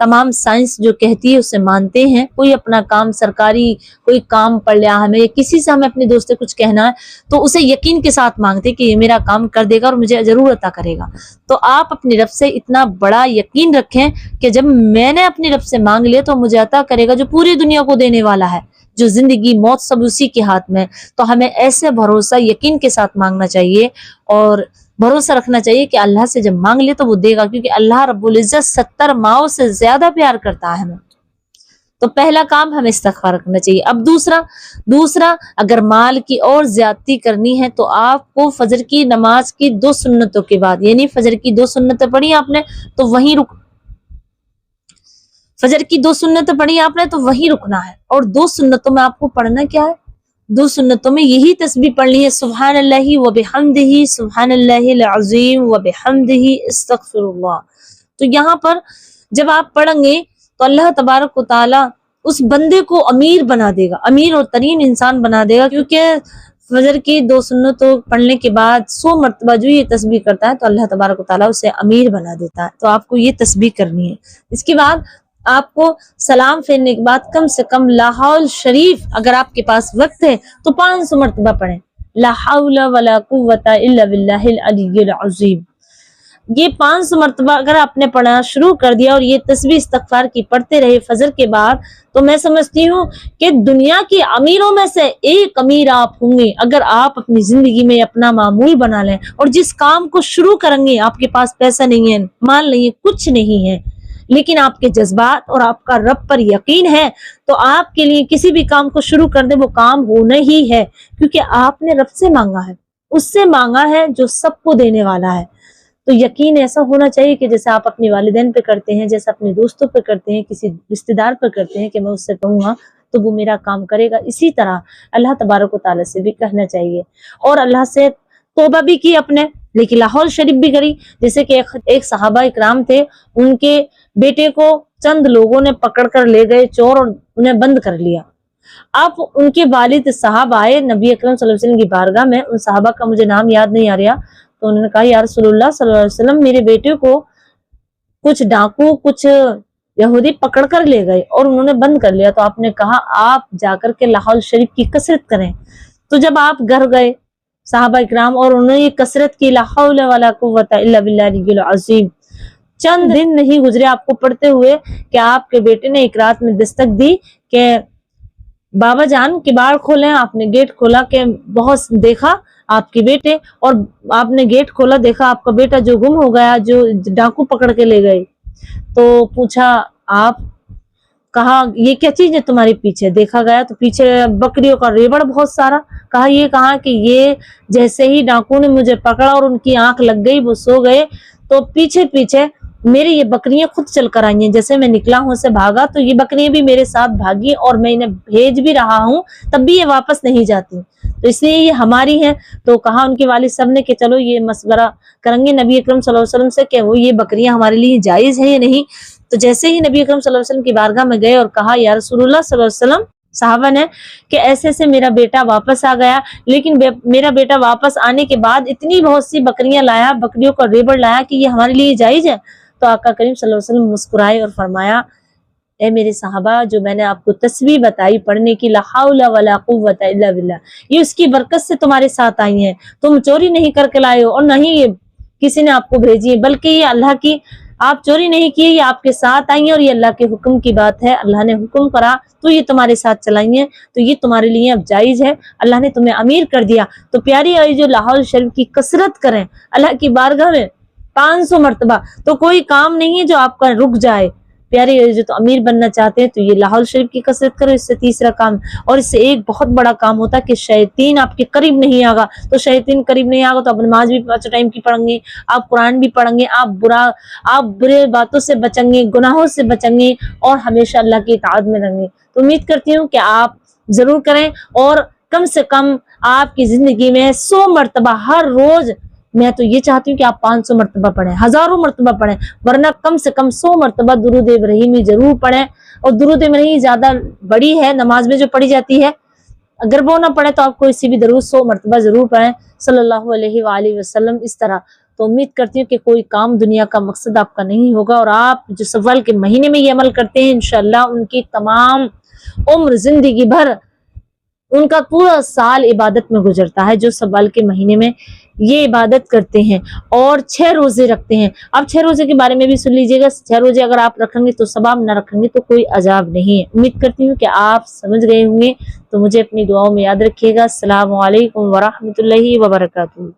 تمام سائنس جو کہتی ہے اسے مانتے ہیں. کوئی اپنا کام سرکاری کوئی کام پڑ لیا ہمیں، کسی سے ہمیں اپنے دوست سے کچھ کہنا ہے تو اسے یقین کے ساتھ مانگتے کہ یہ میرا کام کر دے گا اور مجھے ضرور عطا کرے گا. تو آپ اپنے رب سے اتنا بڑا یقین رکھیں کہ جب میں نے اپنے رب سے مانگ لیا تو مجھے عطا کرے گا، جو پوری دنیا کو دینے والا ہے، جو زندگی موت سب اسی کے ہاتھ میں. تو ہمیں ایسے بھروسہ یقین کے ساتھ مانگنا چاہیے اور بھروسہ رکھنا چاہیے کہ اللہ سے جب مانگ لے تو وہ دے گا، کیونکہ اللہ رب العزت 70 ماؤں سے زیادہ پیار کرتا ہے ہمیں. تو پہلا کام ہمیں استغفار رکھنا چاہیے. اب دوسرا اگر مال کی اور زیادتی کرنی ہے تو آپ کو فجر کی نماز کی 2 سنتوں کے بعد، یعنی فجر کی 2 سنتیں پڑھی آپ نے تو وہیں فجر کی 2 سنتیں پڑھی آپ نے تو وہیں رکنا ہے. اور 2 سنتوں میں آپ کو پڑھنا کیا ہے؟ 2 سنتوں میں یہی تسبیح پڑھنی ہے، سبحان اللہ وبحمدہ سبحان اللہ العظیم وبحمدہ استغفر اللہ. تو یہاں پر جب آپ پڑھیں گے تو اللہ تبارک و تعالی اس بندے کو امیر بنا دے گا، امیر اور ترین انسان بنا دے گا، کیونکہ فجر کی 2 سنتوں پڑھنے کے بعد 100 مرتبہ جو یہ تسبیح کرتا ہے تو اللہ تبارک و تعالیٰ اسے امیر بنا دیتا ہے. تو آپ کو یہ تسبیح کرنی ہے. اس کے بعد آپ کو سلام پھیرنے کے بعد کم سے کم لا حول شریف، اگر آپ کے پاس وقت ہے تو 500 مرتبہ پڑھیں، لا حول ولا قوت الا باللہ العلی العظیم. یہ 500 مرتبہ اگر آپ نے پڑھنا شروع کر دیا اور یہ تسبیح استغفار کی پڑھتے رہے فجر کے بعد، تو میں سمجھتی ہوں کہ دنیا کے امیروں میں سے ایک امیر آپ ہوں گے اگر آپ اپنی زندگی میں اپنا معمول بنا لیں. اور جس کام کو شروع کریں گے، آپ کے پاس پیسہ نہیں ہے، مال نہیں ہے، کچھ نہیں ہے، لیکن آپ کے جذبات اور آپ کا رب پر یقین ہے تو آپ کے لیے کسی بھی کام کو شروع کر دے وہ کام ہونا ہی ہے، کیونکہ آپ نے رب سے مانگا ہے، اس سے مانگا ہے جو سب کو دینے والا ہے. تو یقین ایسا ہونا چاہیے کہ جیسے آپ اپنے والدین پہ کرتے ہیں، جیسے اپنے دوستوں پہ کرتے ہیں، کسی رشتہ دار پہ کرتے ہیں کہ میں اس سے کہوں گا تو وہ میرا کام کرے گا، اسی طرح اللہ تبارک و تعالیٰ سے بھی کہنا چاہیے. اور اللہ سے توبہ بھی کی اپنے، لیکن لاہور شریف بھی کری. جیسے کہ ایک صحابہ اکرام تھے، ان کے بیٹے کو چند لوگوں نے پکڑ کر لے گئے چور اور انہیں بند کر لیا. اب ان کے والد صاحب آئے نبی اکرم صلی اللہ علیہ وسلم کی بارگاہ میں، ان صحابہ کا مجھے نام یاد نہیں آ رہا، تو انہوں نے کہا یا رسول اللہ صلی اللہ علیہ وسلم، میرے بیٹے کو کچھ ڈاکو کچھ یہودی پکڑ کر لے گئے اور انہوں نے بند کر لیا. تو آپ نے کہا آپ جا کر کے لاہور شریف کی کثرت کریں. تو جب آپ گھر گئے صحابہ اکرام اور انہوں نے یہ کثرت کی، لا حول ولا قوت الا باللہ العلی العظیم، چند دن نہیں گزرے آپ کو پڑھتے ہوئے کہ آپ کے بیٹے نے ایک رات میں دستک دی کہ بابا جان کباڑ کھولیں. آپ نے گیٹ کھولا کہ بہت دیکھا آپ کے بیٹے، اور آپ نے گیٹ کھولا دیکھا آپ کا بیٹا جو گم ہو گیا، جو ڈاکو پکڑ کے لے گئے. تو پوچھا آپ، کہا یہ کیا چیز ہے تمہارے پیچھے؟ دیکھا گیا تو پیچھے بکریوں کا ریبڑ بہت سارا. کہا یہ کہا کہ یہ جیسے ہی ڈاکو نے مجھے پکڑا اور ان کی آنکھ لگ گئی، وہ سو گئے، تو پیچھے پیچھے میری یہ بکریاں خود چل کر آئی ہیں. جیسے میں نکلا ہوں سے بھاگا تو یہ بکریاں بھی میرے ساتھ بھاگی، اور میں انہیں بھیج بھی رہا ہوں تب بھی یہ واپس نہیں جاتی، تو اس لیے یہ ہماری ہیں. تو کہا ان کے والد صاحب نے کہ چلو یہ مشورہ کریں گے نبی اکرم صلی اللہ علیہ وسلم سے کہ وہ یہ بکریاں ہمارے لیے جائز ہیں یا نہیں. تو جیسے ہی نبی اکرم صلی اللہ علیہ وسلم کی بارگاہ میں گئے اور کہا یا رسول اللہ صلی اللہ علیہ وسلم، صحابہ نے کہ ایسے سے میرا بیٹا واپس آ گیا، لیکن میرا بیٹا واپس آنے کے بعد اتنی بہت سی بکریاں لایا، بکریوں کا ریبڑ لایا کہ یہ ہمارے لیے جائز ہے. تو آقا کریم صلی اللہ علیہ وسلم مسکرائے اور فرمایا اے میرے صحابہ، جو میں نے آپ کو تسبیح بتائی پڑھنے کی، لا حول ولا قوت الا باللہ، یہ اس کی برکت سے تمہارے ساتھ آئی ہیں. تم چوری نہیں کر کے لائے ہو اور نہ ہی یہ کسی نے آپ کو بھیجی ہے، بلکہ یہ اللہ کی، آپ چوری نہیں کی، یہ آپ کے ساتھ آئی ہیں اور یہ اللہ کے حکم کی بات ہے. اللہ نے حکم کرا تو یہ تمہارے ساتھ چلائی ہیں، تو یہ تمہارے لیے اب جائز ہے. اللہ نے تمہیں امیر کر دیا. تو پیاری آئی جو لاہور شریف کی کثرت کریں اللہ کی بارگاہ میں 500 مرتبہ، تو کوئی کام نہیں ہے جو آپ کا رک جائے. پیارے جو تو امیر بننا چاہتے ہیں تو یہ لاہور شریف کی کثرت کرو. اس سے تیسرا کام، اور اس سے ایک بہت بڑا کام ہوتا ہے کہ شیطین آپ کے قریب نہیں آگا. تو شیطین قریب نہیں آگا تو آپ نماز بھی 5 ٹائم کی پڑھیں گے، آپ قرآن بھی پڑھیں گے، آپ برے باتوں سے بچیں گے، گناہوں سے بچیں گے، اور ہمیشہ اللہ کی اطاعت میں رہیں گے. تو امید کرتی ہوں کہ آپ ضرور کریں، اور کم سے کم آپ کی زندگی میں 100 مرتبہ ہر روز، میں تو یہ چاہتی ہوں کہ آپ 500 مرتبہ پڑھیں، ہزاروں مرتبہ پڑھیں، ورنہ کم سے کم 100 مرتبہ درود ابراہیمی ضرور پڑھیں. اور درود ابراہیمی زیادہ بڑی ہے نماز میں جو پڑھی جاتی ہے، اگر وہ نہ پڑھیں تو آپ کو اسی بھی درود 100 مرتبہ ضرور پڑھیں صلی اللہ علیہ وآلہ وسلم. اس طرح تو امید کرتی ہوں کہ کوئی کام دنیا کا مقصد آپ کا نہیں ہوگا، اور آپ جو سوال کے مہینے میں یہ عمل کرتے ہیں انشاءاللہ ان کی تمام عمر زندگی بھر ان کا پورا سال عبادت میں گزرتا ہے، جو سوال کے مہینے میں یہ عبادت کرتے ہیں اور 6 روزے رکھتے ہیں۔ اب 6 روزے کے بارے میں بھی سن لیجئے گا، 6 روزے اگر آپ رکھیں گے تو ثواب، نہ رکھیں گے تو کوئی عذاب نہیں ہے۔ امید کرتی ہوں کہ آپ سمجھ گئے ہوں گے، تو مجھے اپنی دعاؤں میں یاد رکھیے گا۔ السلام علیکم ورحمۃ اللہ وبرکاتہ۔